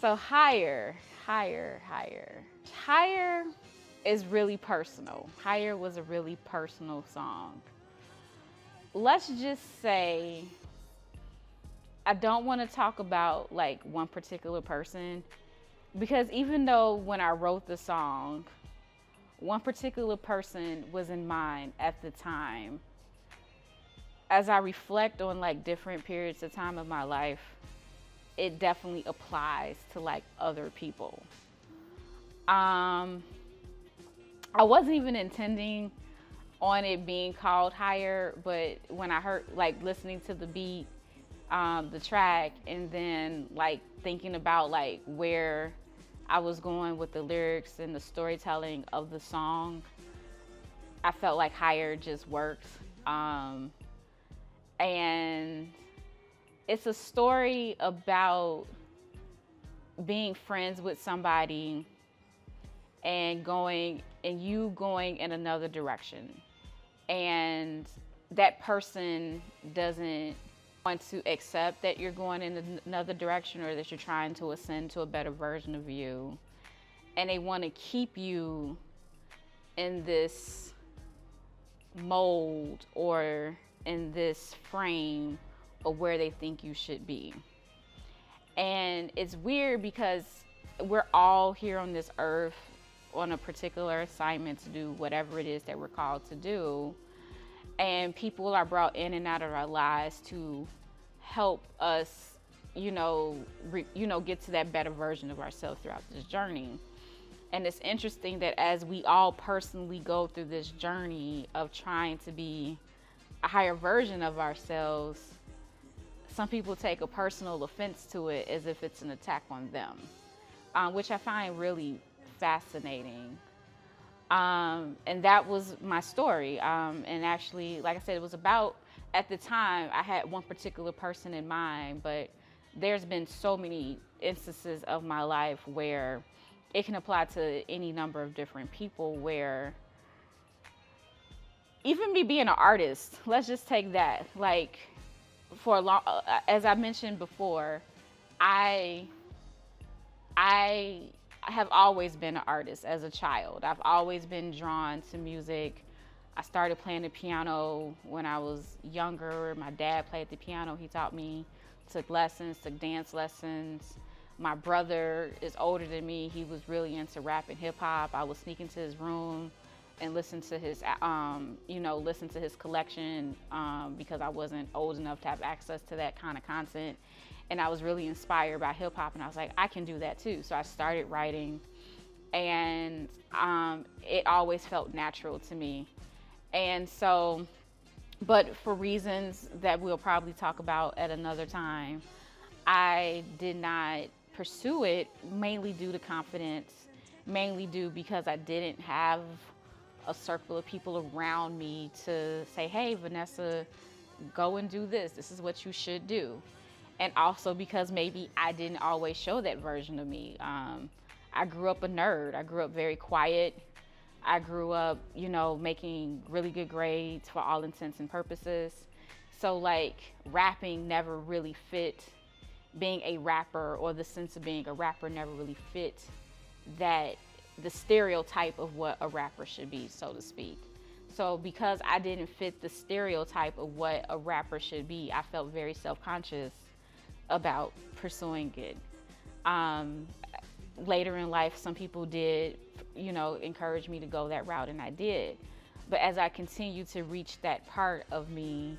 So higher is really personal. Higher was a really personal song. Let's just say I don't want to talk about like one particular person because even though when I wrote the song, one particular person was in mind at the time, as I reflect on like different periods of time of my life, it definitely applies to like other people. Um, I wasn't even intending on it being called higher, but when I heard like listening to the beat, the track, and then like thinking about like where I was going with the lyrics and the storytelling of the song, I felt like higher just worked. Um, and it's a story about being friends with somebody and you going in another direction, and that person doesn't want to accept that you're going in another direction or that you're trying to ascend to a better version of you, and they want to keep you in this mold or in this frame of where they think you should be. And it's weird because we're all here on this earth on a particular assignment to do whatever it is that we're called to do. And people are brought in and out of our lives to help us, get to that better version of ourselves throughout this journey. And it's interesting that as we all personally go through this journey of trying to be a higher version of ourselves, some people take a personal offense to it as if it's an attack on them, which I find really fascinating. And that was my story. And actually, like I said, it was about, at the time, I had one particular person in mind, but there's been so many instances of my life where it can apply to any number of different people, where even me being an artist, let's just take that. Like, for a long, as I mentioned before, I have always been an artist as a child. I've always been drawn to music. I started playing the piano when I was younger. My dad played the piano. He taught me, took lessons, took dance lessons. My brother is older than me. He was really into rap and hip hop. I would sneak into his room and listen to his collection because I wasn't old enough to have access to that kind of content. And I was really inspired by hip hop, and I was like, I can do that too. So I started writing, and it always felt natural to me. And so, but for reasons that we'll probably talk about at another time, I did not pursue it, mainly due to confidence, mainly due because I didn't have a circle of people around me to say, hey, Vanessa, go and do this. This is what you should do. And also because maybe I didn't always show that version of me. I grew up a nerd. I grew up very quiet. I grew up, making really good grades for all intents and purposes. So like rapping never really fit, being a rapper or the sense of being a rapper never really fit the stereotype of what a rapper should be, so to speak. So because I didn't fit the stereotype of what a rapper should be, I felt very self-conscious about pursuing it. Later in life, some people did, encourage me to go that route, and I did. But as I continued to reach that part of me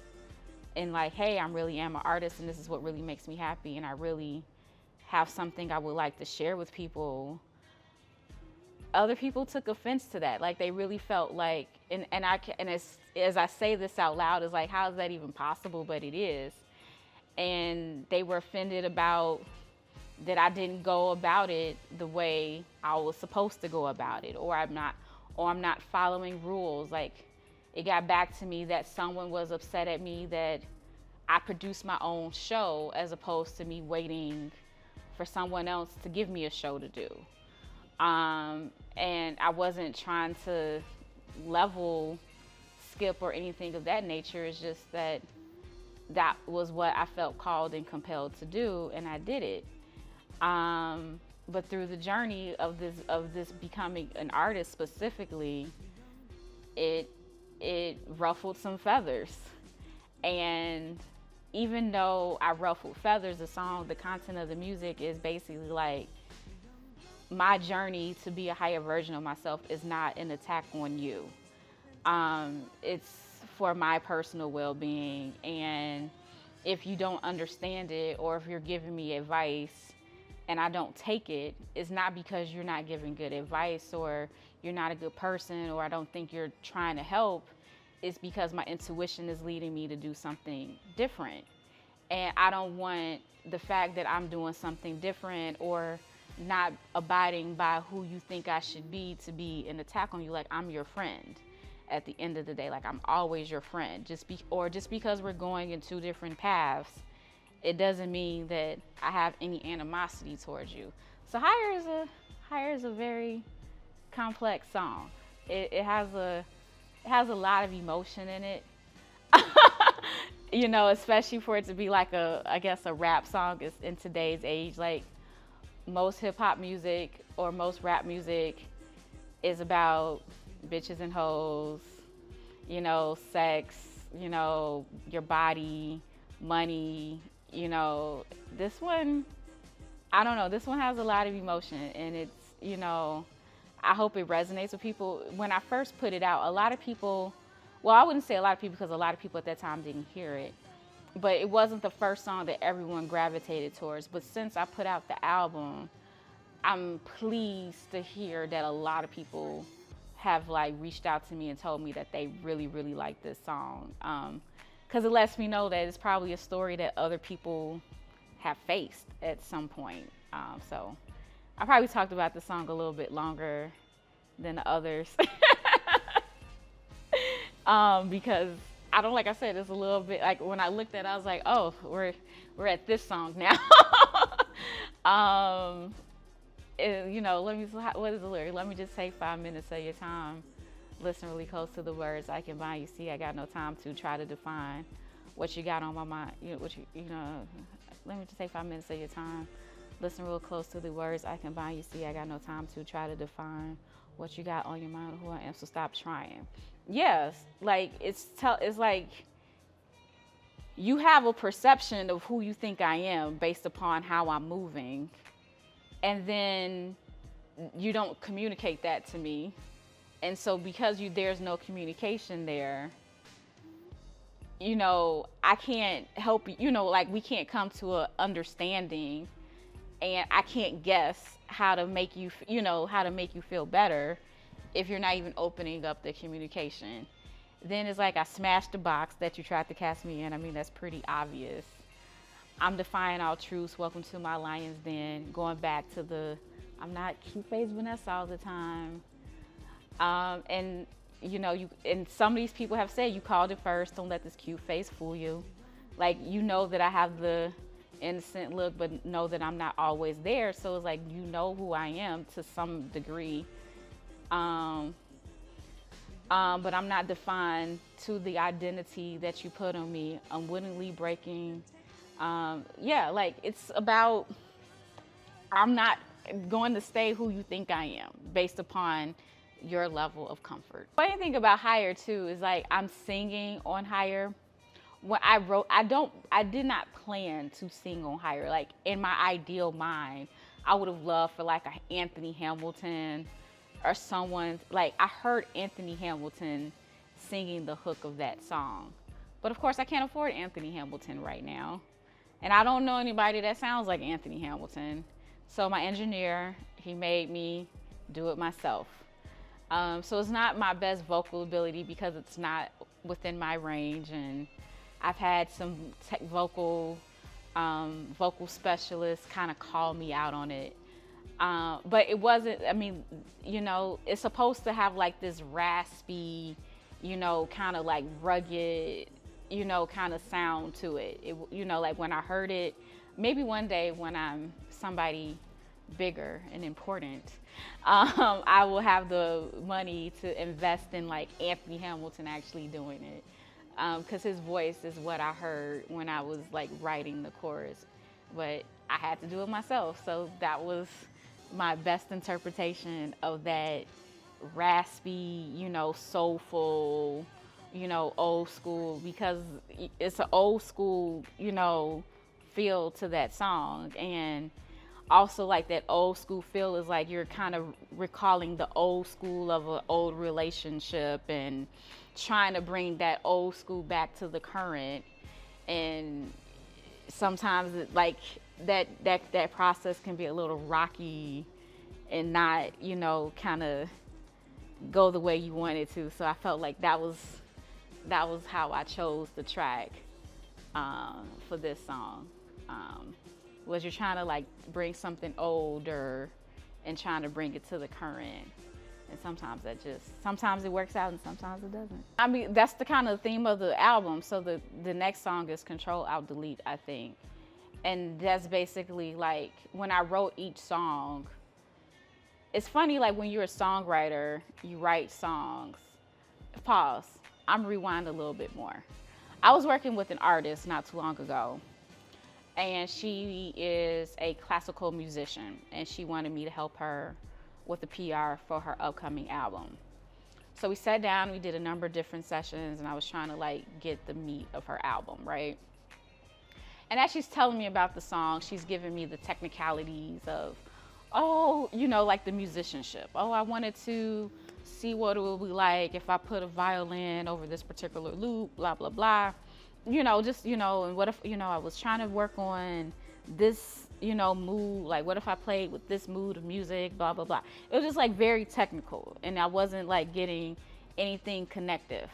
and like, hey, I really am an artist and this is what really makes me happy, and I really have something I would like to share with people, other people took offense to that. Like they really felt like, and as I say this out loud, it's like, how is that even possible? But it is. And they were offended about that I didn't go about it the way I was supposed to go about it, or I'm not following rules. Like it got back to me that someone was upset at me that I produced my own show as opposed to me waiting for someone else to give me a show to do. And I wasn't trying to level, skip, or anything of that nature. It's just that was what I felt called and compelled to do, and I did it. But through the journey of this becoming an artist specifically, it it ruffled some feathers. And even though I ruffled feathers, the content of the music is basically like my journey to be a higher version of myself is not an attack on you. It's for my personal well-being. And if you don't understand it, or if you're giving me advice and I don't take it, it's not because you're not giving good advice or you're not a good person or I don't think you're trying to help. It's because my intuition is leading me to do something different. And I don't want the fact that I'm doing something different or not abiding by who you think I should be to be an attack on you. Like, I'm your friend at the end of the day. Like, I'm always your friend. Just because we're going in two different paths, it doesn't mean that I have any animosity towards you. So Higher is a very complex song. It has a lot of emotion in it. You know, especially for it to be like I guess a rap song is in today's age. Like, most hip hop music or most rap music is about bitches and hoes, you know, sex, you know, your body, money, you know. This one, I don't know, this one has a lot of emotion, and it's, you know, I hope it resonates with people. When I first put it out, a lot of people, well, I wouldn't say a lot of people because a lot of people at that time didn't hear it, but it wasn't the first song that everyone gravitated towards. But since I put out the album, I'm pleased to hear that a lot of people have like reached out to me and told me that they really, really like this song. Because it lets me know that it's probably a story that other people have faced at some point. So I probably talked about the song a little bit longer than the others. Because I don't, like I said, it's a little bit like when I looked at it, I was like, oh, we're at this song now. You know, what is the lyric? Let me just take 5 minutes of your time. Listen really close to the words I can bind. You see, I got no time to try to define what you got on my mind. You know, let me just take 5 minutes of your time. Listen real close to the words I can bind. You see, I got no time to try to define what you got on your mind, who I am. So stop trying. Yes, like it's like you have a perception of who you think I am based upon how I'm moving, and then you don't communicate that to me. And so because there's no communication there, you know, I can't help you, you know, like we can't come to a understanding, and I can't guess how to make you, you know, how to make you feel better if you're not even opening up the communication. Then it's like I smashed the box that you tried to cast me in. I mean, that's pretty obvious. I'm defying all truths. Welcome to my lion's den. Going back to I'm not cute face Vanessa all the time. And you know, and some of these people have said you called it first. Don't let this cute face fool you. Like, you know that I have the innocent look, but know that I'm not always there. So it's like, you know who I am to some degree. But I'm not defined to the identity that you put on me. Unwittingly breaking. Yeah, like it's about, I'm not going to stay who you think I am based upon your level of comfort. Funny thing about Higher too is like I'm singing on Higher. When I wrote, I did not plan to sing on Higher. Like in my ideal mind, I would have loved for like a Anthony Hamilton or someone, like I heard Anthony Hamilton singing the hook of that song. But of course I can't afford Anthony Hamilton right now. And I don't know anybody that sounds like Anthony Hamilton. So my engineer, he made me do it myself. So it's not my best vocal ability because it's not within my range, and I've had some vocal specialists kind of call me out on it. But it wasn't, I mean, you know, it's supposed to have like this raspy, you know, kind of like rugged, you know, kind of sound to it. You know, like when I heard it, maybe one day when I'm somebody bigger and important, I will have the money to invest in like Anthony Hamilton actually doing it. Because his voice is what I heard when I was like writing the chorus. But I had to do it myself. So that was my best interpretation of that raspy, soulful, old school, because it's an old school, feel to that song. And also like that old school feel is like you're kind of recalling the old school of an old relationship and trying to bring that old school back to the current. And sometimes like that process can be a little rocky and not, kind of go the way you want it to. So I felt like that was how I chose the track for this song. Was you're trying to like bring something older and trying to bring it to the current. And sometimes it works out and sometimes it doesn't. I mean, that's the kind of theme of the album. So the next song is Control Alt Delete, I think. And that's basically like when I wrote each song, it's funny, like when you're a songwriter, you write songs. Pause. I'm rewind a little bit more. I was working with an artist not too long ago, and she is a classical musician, and she wanted me to help her with the PR for her upcoming album. So we sat down, we did a number of different sessions, and I was trying to like get the meat of her album, right? And as she's telling me about the song, she's giving me the technicalities of, like the musicianship. I wanted to see what it would be like if I put a violin over this particular loop, blah, blah, blah. And what if, I was trying to work on this, mood, like what if I played with this mood of music, blah, blah, blah. It was just like very technical, and I wasn't like getting anything connective.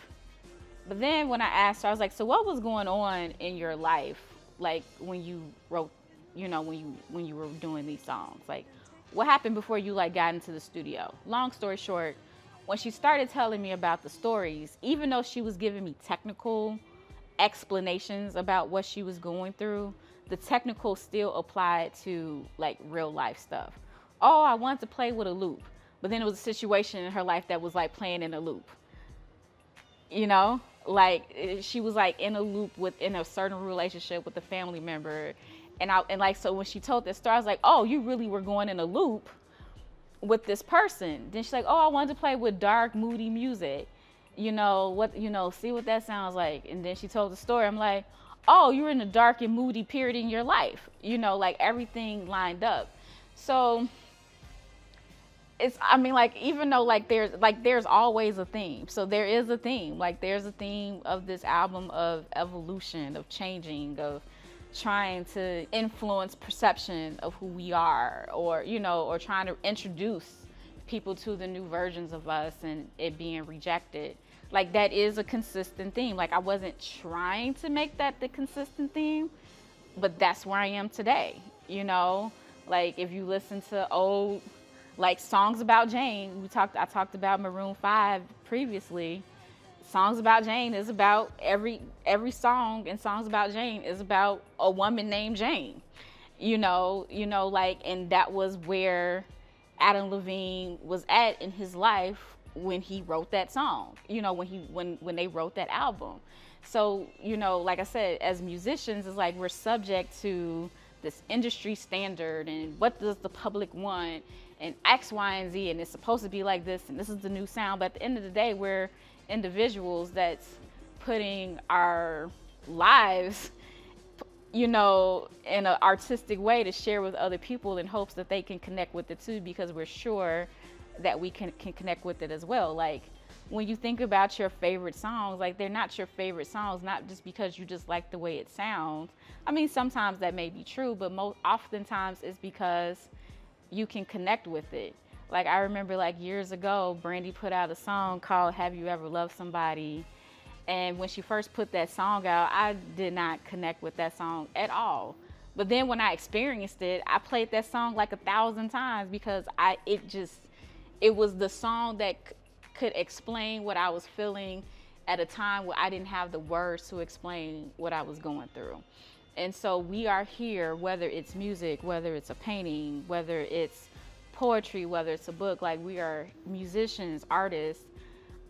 But then when I asked her, I was like, so what was going on in your life, like when you wrote, when you were doing these songs? Like, what happened before you like got into the studio? Long story short, when she started telling me about the stories, even though she was giving me technical explanations about what she was going through, the technical still applied to like real life stuff. I wanted to play with a loop, but then it was a situation in her life that was like playing in a loop. Like she was like in a loop within a certain relationship with a family member. So when she told this story, I was like, oh, you really were going in a loop with this person. Then she's like, I wanted to play with dark, moody music. See what that sounds like. And then she told the story. I'm like, you were in a dark and moody period in your life. Like everything lined up. So even though like there's always a theme. So there is a theme. Like there's a theme of this album of evolution, of changing, of trying to influence perception of who we are, or trying to introduce people to the new versions of us and it being rejected. Like that is a consistent theme. Like I wasn't trying to make that the consistent theme, but that's where I am today. Like if you listen to old like songs about Jane, I talked about Maroon 5 previously. Songs About Jane is about every song, and Songs About Jane is about a woman named Jane. And that was where Adam Levine was at in his life when he wrote that song, when they wrote that album. So, like I said, as musicians, it's like we're subject to this industry standard and what does the public want and X, Y, and Z, and it's supposed to be like this and this is the new sound. But at the end of the day, we're individuals that's putting our lives, in an artistic way to share with other people in hopes that they can connect with it too, because we're sure that we can connect with it as well. Like when you think about your favorite songs, like they're not your favorite songs, not just because you just like the way it sounds. I mean, sometimes that may be true, but oftentimes it's because you can connect with it. Like I remember like years ago, Brandy put out a song called Have You Ever Loved Somebody? And when she first put that song out, I did not connect with that song at all. But then when I experienced it, I played that song like 1,000 times because it was the song that could explain what I was feeling at a time where I didn't have the words to explain what I was going through. And so we are here, whether it's music, whether it's a painting, whether it's poetry, whether it's a book, like we are musicians, artists.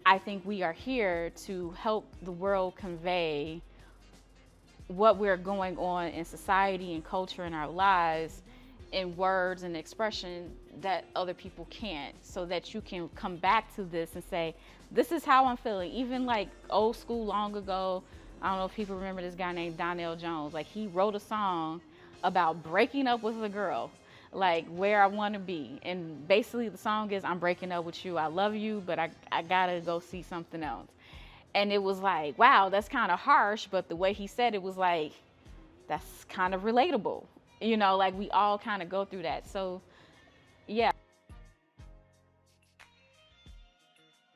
I think we are here to help the world convey what we're going on in society and culture in our lives in words and expression that other people can't, so that you can come back to this and say, this is how I'm feeling. Even like old school, long ago, I don't know if people remember this guy named Donnell Jones. Like, he wrote a song about breaking up with a girl, like where I want to be. And basically the song is, I'm breaking up with you. I love you, but I gotta go see something else. And it was like, wow, that's kind of harsh. But the way he said it was like, that's kind of relatable. You know, like we all kind of go through that. So, yeah.